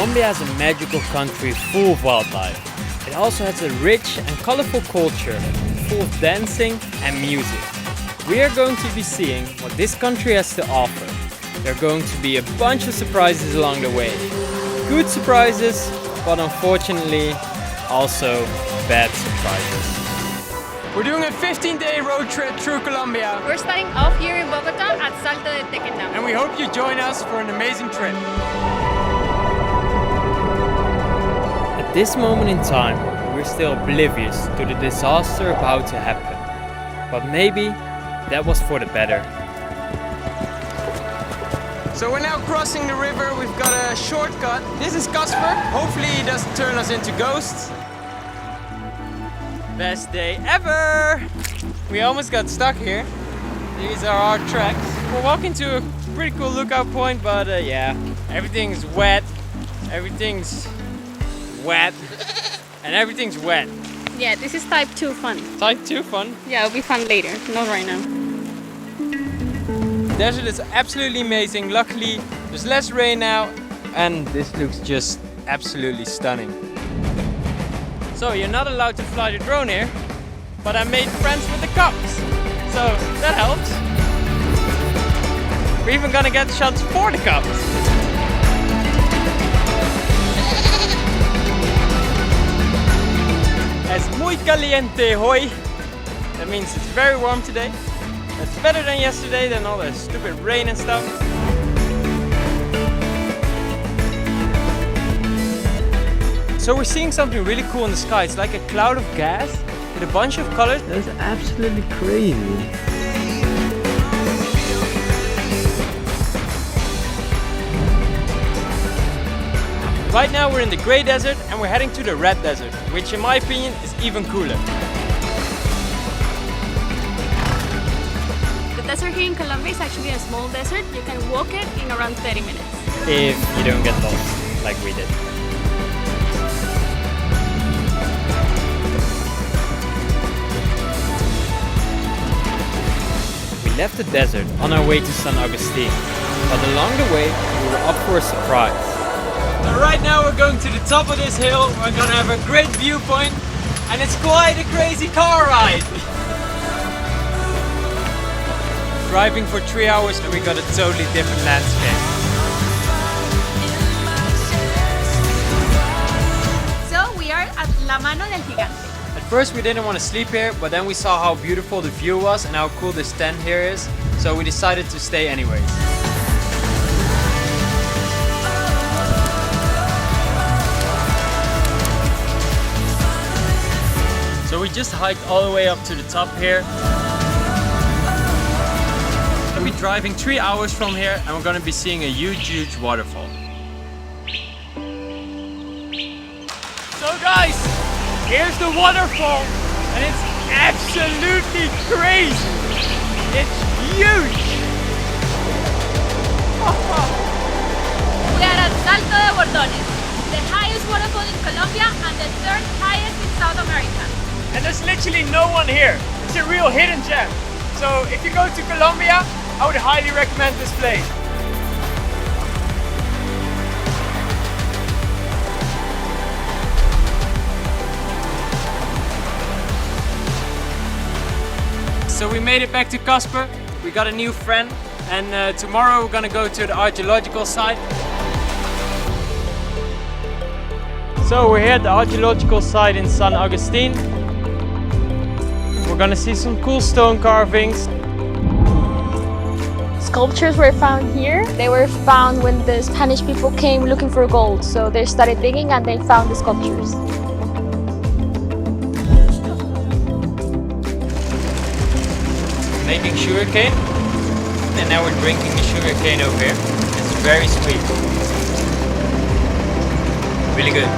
Colombia is a magical country full of wildlife. It also has a rich and colorful culture, full of dancing and music. We are going to be seeing what this country has to offer. There are going to be a bunch of surprises along the way. Good surprises, but unfortunately also bad surprises. We're doing a 15-day road trip through Colombia. We're starting off here in Bogota at Salto de Tequendama. And we hope you join us for an amazing trip. At this moment in time, we're still oblivious to the disaster about to happen. But maybe that was for the better. So we're now crossing the river. We've got a shortcut. This is Casper. Hopefully he doesn't turn us into ghosts. Best day ever! We almost got stuck here. These are our tracks. We're walking to a pretty cool lookout point, but yeah, everything's wet. Everything's wet. And everything's wet. Yeah, this is type 2 fun. Type 2 fun? Yeah, it'll be fun later, not right now. The desert is absolutely amazing. Luckily, there's less rain now, and this looks just absolutely stunning. So you're not allowed to fly the drone here, but I made friends with the cops, so that helps. We're even gonna get shots for the cops. Es muy caliente hoy. That means it's very warm today. It's better than yesterday, than all the stupid rain and stuff. So we're seeing something really cool in the sky. It's like a cloud of gas with a bunch of colors. That's absolutely crazy. Right now we're in the gray desert and we're heading to the red desert, which in my opinion is even cooler. The desert here in Colombia is actually a small desert. You can walk it in around 30 minutes. If you don't get lost, like we did. We left the desert on our way to San Augustine, but along the way we were up for a surprise. So right now we're going to the top of this hill. We're gonna have a great viewpoint, and it's quite a crazy car ride. Driving for 3 hours and we got a totally different landscape. So we are at La Mano del Gigante. At first we didn't want to sleep here, but then we saw how beautiful the view was and how cool this tent here is, so we decided to stay anyways. So we just hiked all the way up to the top here. We'll be driving 3 hours from here and we're going to be seeing a huge waterfall. So guys, here's the waterfall and it's absolutely crazy. It's huge. We are at Salto de Bordones, the highest waterfall in Colombia and the 3rd highest in South America. And there's literally no one here. It's a real hidden gem. So if you go to Colombia, I would highly recommend this place. So we made it back to Casper. We got a new friend, and tomorrow we're gonna go to the archaeological site. So we're here at the archaeological site in San Augustine. We're gonna see some cool stone carvings. Sculptures were found here. They were found when the Spanish people came looking for gold. So they started digging and they found the sculptures. Making sugarcane, and now we're drinking the sugarcane over here. It's very sweet. Really good.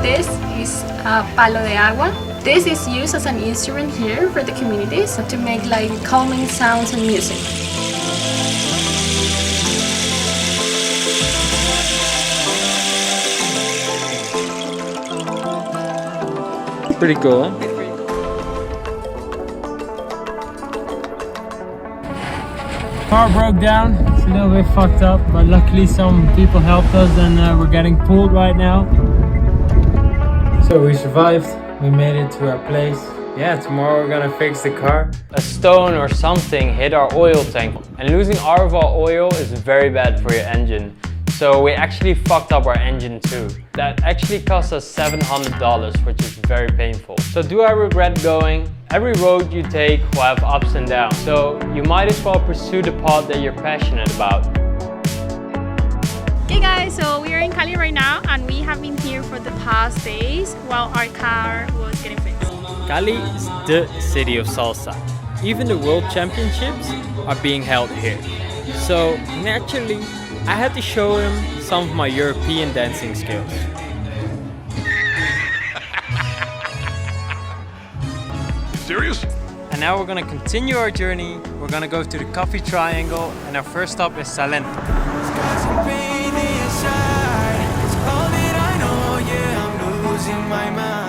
This is a palo de agua. This is used as an instrument here for the communities to make like calming sounds and music. Pretty cool, huh? Car broke down, It's a little bit fucked up, but luckily some people helped us and we're getting pulled right now. So we survived, we made it to our place. Yeah, tomorrow we're gonna fix the car. A stone or something hit our oil tank, and losing our oil is very bad for your engine. So we actually fucked up our engine too. That actually cost us $700, which is very painful. So do I regret going? Every road you take will have ups and downs. So you might as well pursue the path that you're passionate about. Hey guys, so we are in Cali right now and we have been here for the past days while our car was getting fixed. Cali is the city of salsa. Even the world championships are being held here. So naturally, I had to show him some of my European dancing skills. Serious? And now we're gonna continue our journey. We're gonna go to the Coffee Triangle, and our first stop is Salento.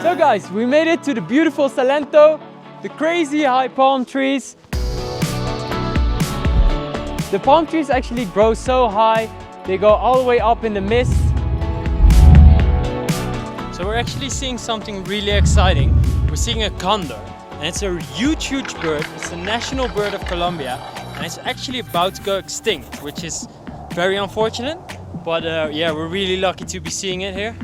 So guys, we made it to the beautiful Salento, the crazy high palm trees. The palm trees actually grow so high, they go all the way up in the mist. So we're actually seeing something really exciting. We're seeing a condor, and it's a huge bird. It's the national bird of Colombia, and it's actually about to go extinct, which is very unfortunate. But yeah, we're really lucky to be seeing it here.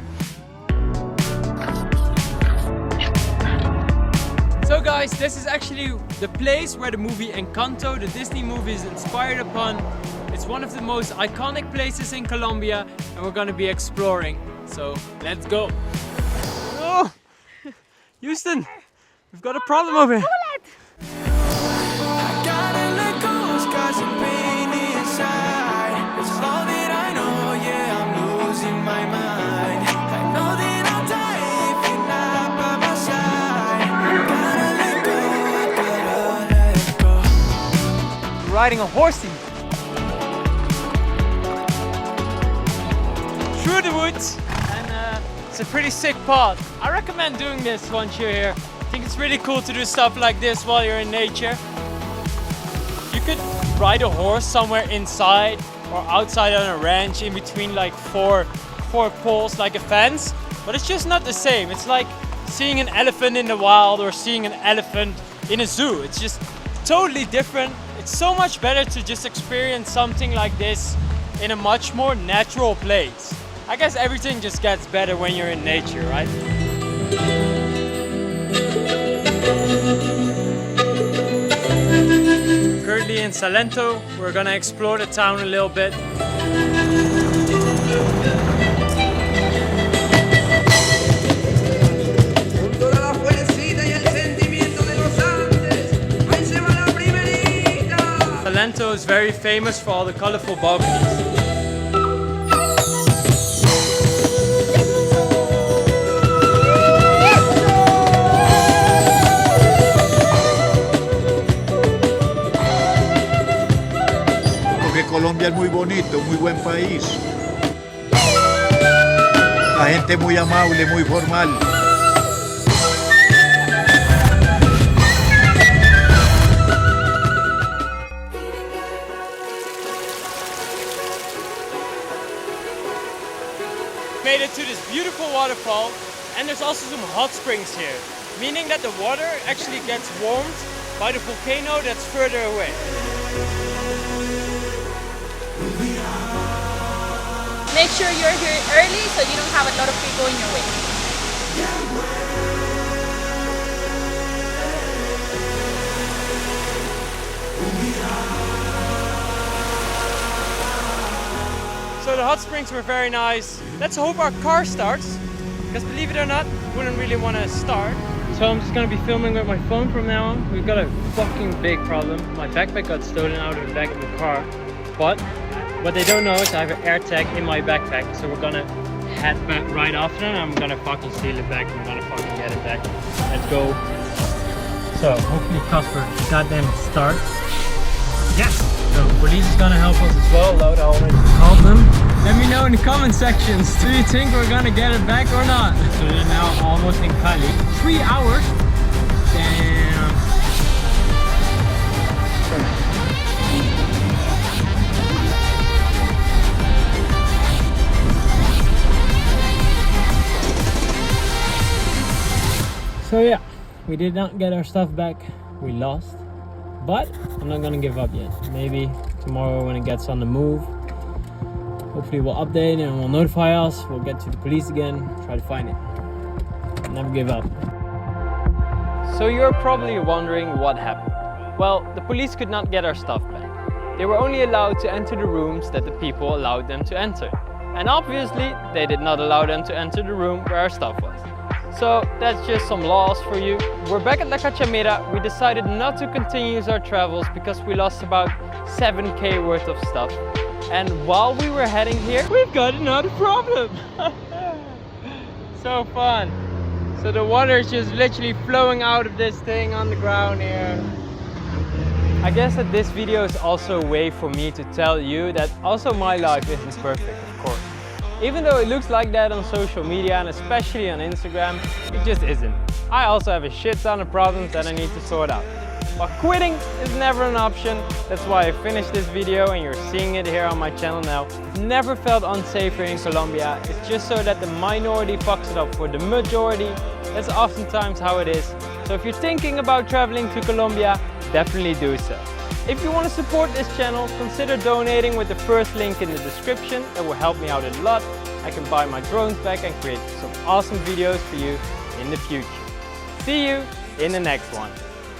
So guys, this is actually the place where the movie Encanto, the Disney movie, is inspired upon. It's one of the most iconic places in Colombia, and we're gonna be exploring. So let's go. Oh, Houston, we've got a problem over here. Riding a horsey through the woods, and it's a pretty sick path. I recommend doing this once you're here. I think it's really cool to do stuff like this while you're in nature. You could ride a horse somewhere inside or outside on a ranch in between like four poles like a fence, but it's just not the same. It's like seeing an elephant in the wild or seeing an elephant in a zoo. It's just totally different. It's so much better to just experience something like this in a much more natural place. I guess everything just gets better when you're in nature, right? Currently in Salento, we're gonna explore the town a little bit. Salento is very famous for all the colorful balconies. Porque Colombia es muy bonito, muy buen país. La gente muy amable, muy formal. Made it to this beautiful waterfall, and there's also some hot springs here, meaning that the water actually gets warmed by the volcano that's further away. Make sure you're here early so you don't have a lot of people in your way. So the hot springs were very nice. Let's hope our car starts, because believe it or not, wouldn't really want to start. So I'm just gonna be filming with my phone from now on. We've got a fucking big problem. My backpack got stolen out of the back of the car, but what they don't know is I have an AirTag in my backpack, so we're gonna head back right after them. I'm gonna fucking steal it back. I'm gonna fucking get it back. Let's go. So hopefully Casper goddamn starts. Yes! So police is gonna help us as well. Loud, I already called them. Let me know in the comment sections. Do you think we're gonna get it back or not? So we're now almost in Cali. 3 hours. Damn. We did not get our stuff back, we lost. But I'm not gonna give up yet. Maybe tomorrow when it gets on the move, hopefully we'll update and will notify us. We'll get to the police again, try to find it. Never give up. So you're probably wondering what happened. Well, the police could not get our stuff back. They were only allowed to enter the rooms that the people allowed them to enter. And obviously, they did not allow them to enter the room where our stuff was. So that's just some laws for you. We're back at La Cachamera. We decided not to continue our travels because we lost about 7k worth of stuff. And while we were heading here, we've got another problem. So fun. So the water is just literally flowing out of this thing on the ground here. I guess that this video is also a way for me to tell you that also my life isn't perfect, of course. Even though it looks like that on social media and especially on Instagram, it just isn't. I also have a shit ton of problems that I need to sort out. But quitting is never an option. That's why I finished this video and you're seeing it here on my channel now. Never felt unsafe here in Colombia. It's just so that the minority fucks it up for the majority. That's oftentimes how it is. So if you're thinking about traveling to Colombia, definitely do so. If you want to support this channel, consider donating with the first link in the description. That will help me out a lot. I can buy my drones back and create some awesome videos for you in the future. See you in the next one.